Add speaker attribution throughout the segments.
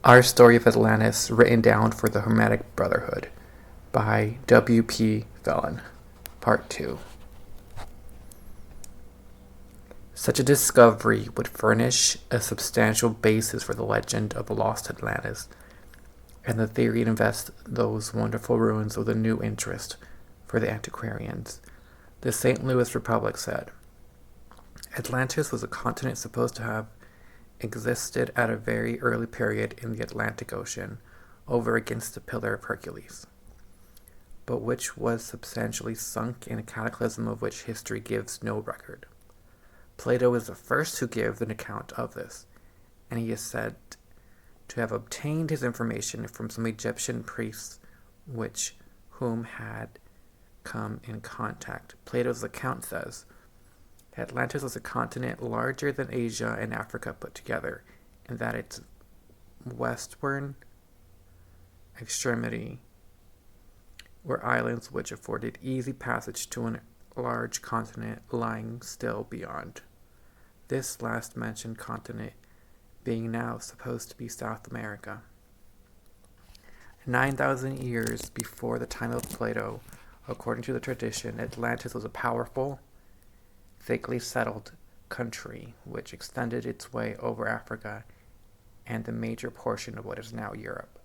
Speaker 1: Our Story of Atlantis Written Down for the Hermetic Brotherhood by W.P. Phelon, Part 2. Such a discovery would furnish a substantial basis for the legend of the lost Atlantis, and the theory invests those wonderful ruins with a new interest for the antiquarians. The St. Louis Republic said, Atlantis was a continent supposed to have existed at a very early period in the Atlantic Ocean, over against the Pillar of Hercules, but which was substantially sunk in a cataclysm of which history gives no record. Plato is the first who gives an account of this, and he is said to have obtained his information from some Egyptian priests whom had come in contact. Plato's account says, Atlantis was a continent larger than Asia and Africa put together, and that its westward extremity were islands which afforded easy passage to a large continent lying still beyond. This last mentioned continent being now supposed to be South America. 9,000 years before the time of Plato, according to the tradition, Atlantis was a powerful, thickly settled country which extended its way over Africa and the major portion of what is now Europe,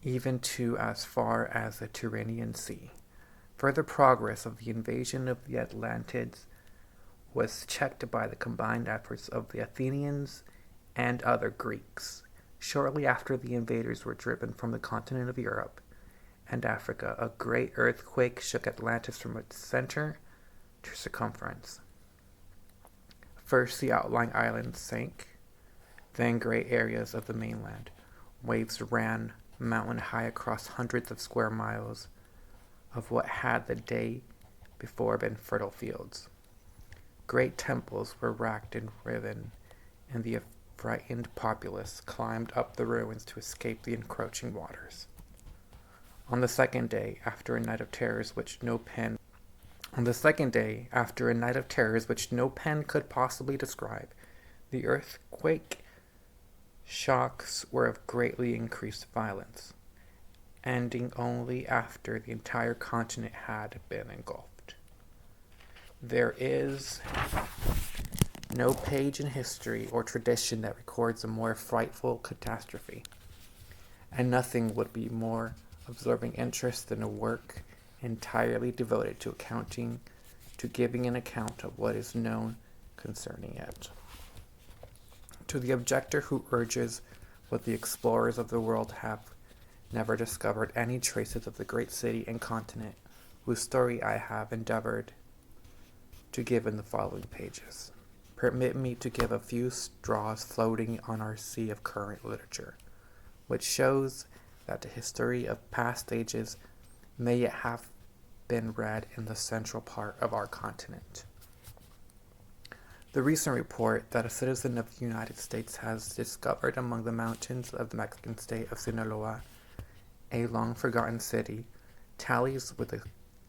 Speaker 1: even to as far as the Tyrrhenian Sea. Further progress of the invasion of the Atlantids was checked by the combined efforts of the Athenians and other Greeks. Shortly after the invaders were driven from the continent of Europe and Africa, a great earthquake shook Atlantis from its center to circumference. First, the outlying islands sank, then great areas of the mainland. Waves ran mountain high across hundreds of square miles of what had the day before been fertile fields. Great temples were racked and riven, and the frightened populace climbed up the ruins to escape the encroaching waters. On the second day, after a night of terrors which no pen could possibly describe, the earthquake shocks were of greatly increased violence, ending only after the entire continent had been engulfed. There is no page in history or tradition that records a more frightful catastrophe, and nothing would be more absorbing interest than a work entirely devoted to giving an account of what is known concerning it. To the objector who urges what the explorers of the world have never discovered any traces of the great city and continent, whose story I have endeavored to give in the following pages, permit me to give a few straws floating on our sea of current literature, which shows that the history of past ages may yet have been read in the central part of our continent. The recent report that a citizen of the United States has discovered among the mountains of the Mexican state of Sinaloa a long-forgotten city tallies with the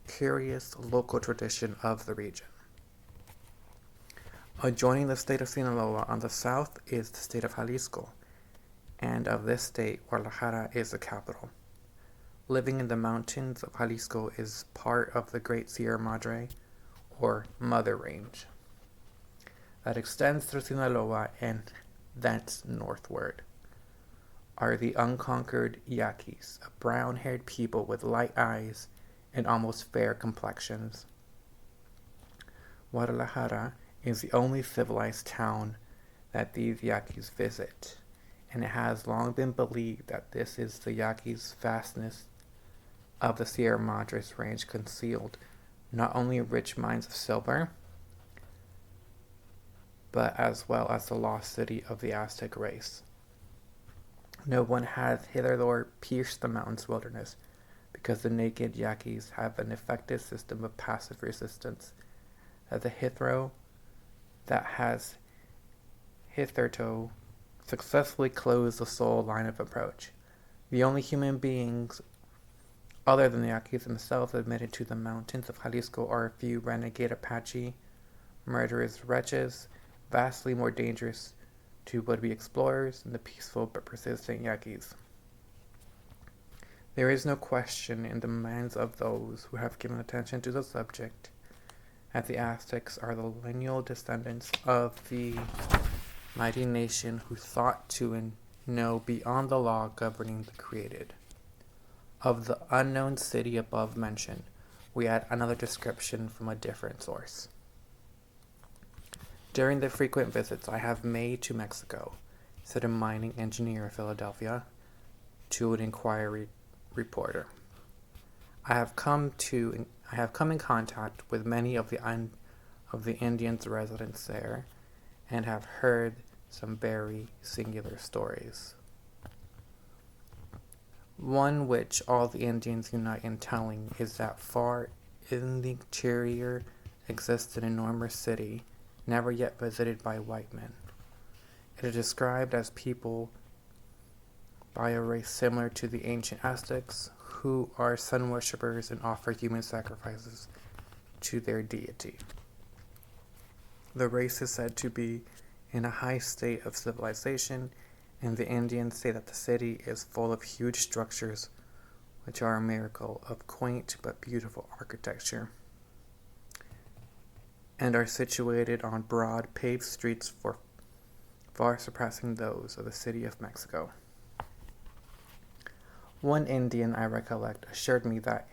Speaker 1: curious local tradition of the region. Adjoining the state of Sinaloa on the south is the state of Jalisco, and of this state, Guadalajara is the capital. Living in the mountains of Jalisco is part of the Great Sierra Madre, or Mother Range, that extends through Sinaloa and thence northward. Are the unconquered Yaquis, a brown-haired people with light eyes and almost fair complexions. Guadalajara is the only civilized town that these Yaquis visit, and it has long been believed that this is the Yaquis' vastness of the Sierra Madres range concealed not only rich mines of silver, but as well as the lost city of the Aztec race. No one has hitherto pierced the mountain's wilderness, because the naked Yaquis have an effective system of passive resistance that has hitherto successfully closed the sole line of approach. The only human beings other than the Yaquis themselves admitted to the mountains of Jalisco are a few renegade Apache, murderous wretches, vastly more dangerous to would-be explorers and the peaceful but persistent Yankees. There is no question in the minds of those who have given attention to the subject that the Aztecs are the lineal descendants of the mighty nation who thought to know beyond the law governing the created. Of the unknown city above mentioned, we add another description from a different source. During the frequent visits I have made to Mexico, said a mining engineer of Philadelphia to an inquiry reporter, I have come in contact with many of the Indians residents there, and have heard some very singular stories. One which all the Indians unite in telling is that far in the interior exists an enormous city, never yet visited by white men. It is described as people by a race similar to the ancient Aztecs, who are sun worshippers and offer human sacrifices to their deity. The race is said to be in a high state of civilization, and the Indians say that the city is full of huge structures which are a miracle of quaint but beautiful architecture, and are situated on broad paved streets far surpassing those of the city of Mexico. One Indian I recollect assured me that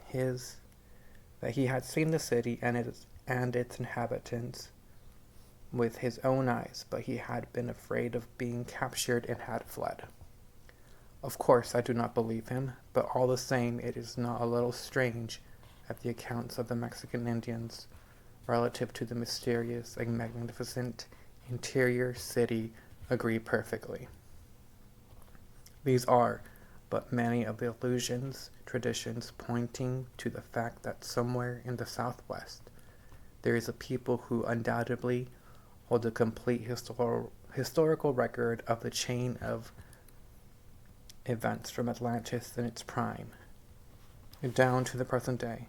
Speaker 1: he had seen the city and its inhabitants with his own eyes, but he had been afraid of being captured and had fled. Of course, I do not believe him, but all the same, it is not a little strange that the accounts of the Mexican Indians relative to the mysterious and magnificent interior city agree perfectly. These are but many of the allusions, traditions pointing to the fact that somewhere in the Southwest there is a people who undoubtedly hold a complete historical record of the chain of events from Atlantis in its prime down to the present day.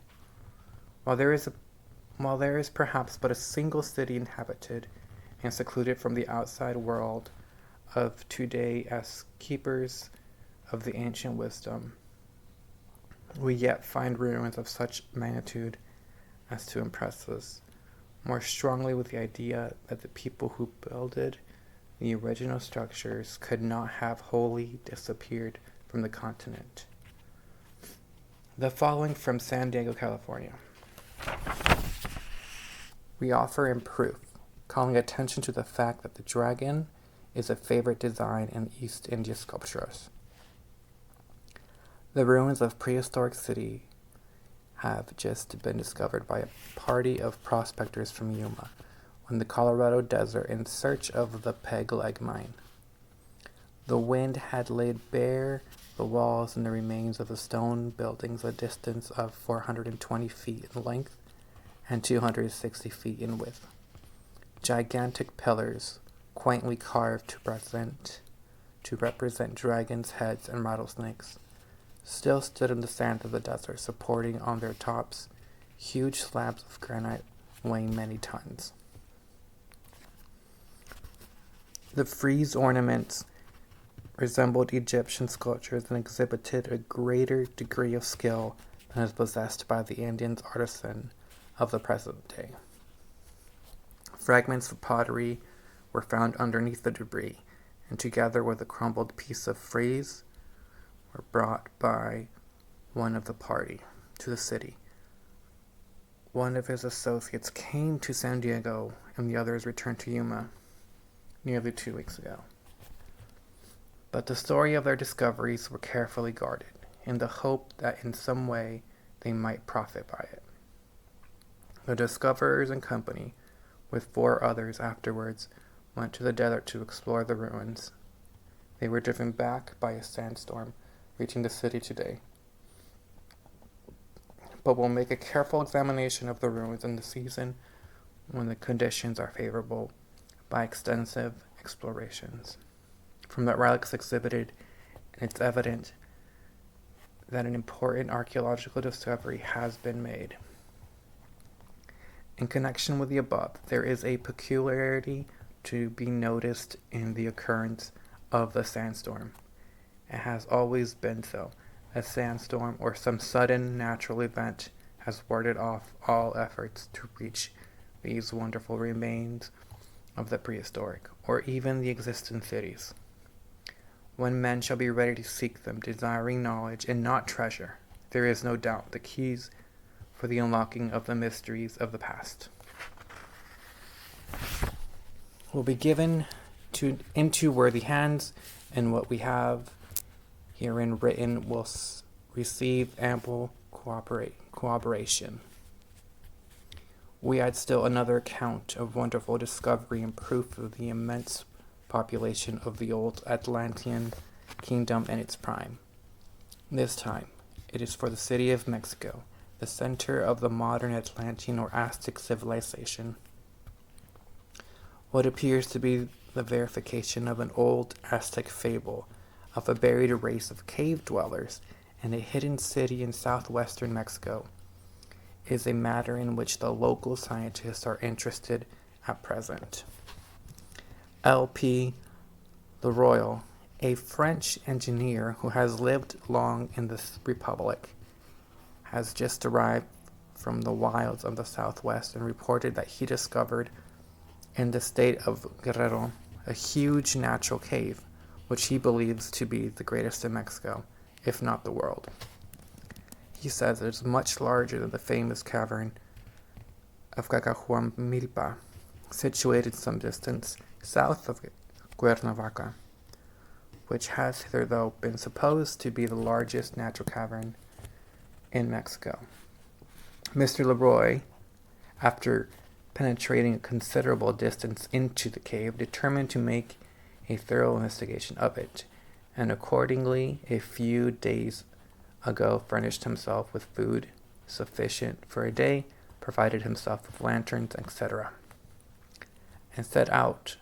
Speaker 1: While there is perhaps but a single city inhabited and secluded from the outside world of today as keepers of the ancient wisdom, we yet find ruins of such magnitude as to impress us more strongly with the idea that the people who builded the original structures could not have wholly disappeared from the continent. The following from San Diego, California. We offer in proof, calling attention to the fact that the dragon is a favorite design in East India sculptures. The ruins of prehistoric city have just been discovered by a party of prospectors from Yuma on the Colorado Desert in search of the Peg Leg mine. The wind had laid bare the walls and the remains of the stone buildings a distance of 420 feet in length and 260 feet in width. Gigantic pillars, quaintly carved to represent dragons' heads and rattlesnakes, still stood in the sand of the desert, supporting on their tops huge slabs of granite weighing many tons. The frieze ornaments resembled Egyptian sculptures and exhibited a greater degree of skill than is possessed by the Indian artisan of the present day. Fragments of pottery were found underneath the debris, and together with a crumbled piece of frieze, were brought by one of the party to the city. One of his associates came to San Diego, and the others returned to Yuma nearly 2 weeks ago. But the story of their discoveries were carefully guarded, in the hope that in some way they might profit by it. The discoverers and company, with 4 others afterwards, went to the desert to explore the ruins. They were driven back by a sandstorm, reaching the city today. But we'll make a careful examination of the ruins in the season when the conditions are favorable by extensive explorations. From the relics exhibited, it's evident that an important archaeological discovery has been made. In connection with the above, there is a peculiarity to be noticed in the occurrence of the sandstorm. It has always been so. A sandstorm or some sudden natural event has warded off all efforts to reach these wonderful remains of the prehistoric, or even the existing cities. When men shall be ready to seek them, desiring knowledge and not treasure, there is no doubt the keys for the unlocking of the mysteries of the past will be given into worthy hands, and what we have herein written will receive ample cooperation. We add still another account of wonderful discovery and proof of the immense population of the old Atlantean kingdom in its prime. This time, it is for the city of Mexico, the center of the modern Atlantean or Aztec civilization. What appears to be the verification of an old Aztec fable of a buried race of cave dwellers in a hidden city in southwestern Mexico is a matter in which the local scientists are interested at present. L.P. Leroy, a French engineer who has lived long in the Republic, has just arrived from the wilds of the southwest and reported that he discovered in the state of Guerrero a huge natural cave, which he believes to be the greatest in Mexico, if not the world. He says it is much larger than the famous cavern of Cacahuamilpa, situated some distance south of Cuernavaca, which has hitherto been supposed to be the largest natural cavern in Mexico. Mr. Leroy, after penetrating a considerable distance into the cave, determined to make a thorough investigation of it, and accordingly, a few days ago furnished himself with food sufficient for a day, provided himself with lanterns, etc., and set out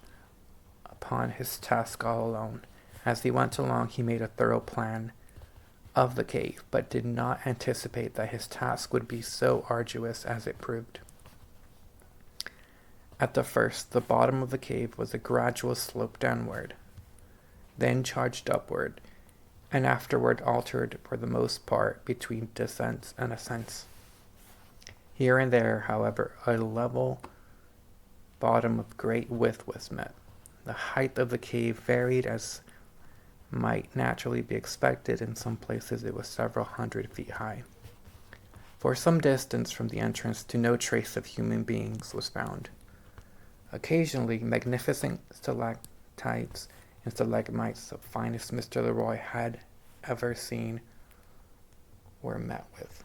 Speaker 1: upon his task all alone. As he went along, he made a thorough plan of the cave, but did not anticipate that his task would be so arduous as it proved. At the first, the bottom of the cave was a gradual slope downward, then charged upward, and afterward altered for the most part between descents and ascents. Here and there, however, a level bottom of great width was met. The height of the cave varied as might naturally be expected. In some places it was several 100 feet high. For some distance from the entrance to no trace of human beings was found. Occasionally, magnificent stalactites and stalagmites, the finest Mr. Leroy had ever seen, were met with.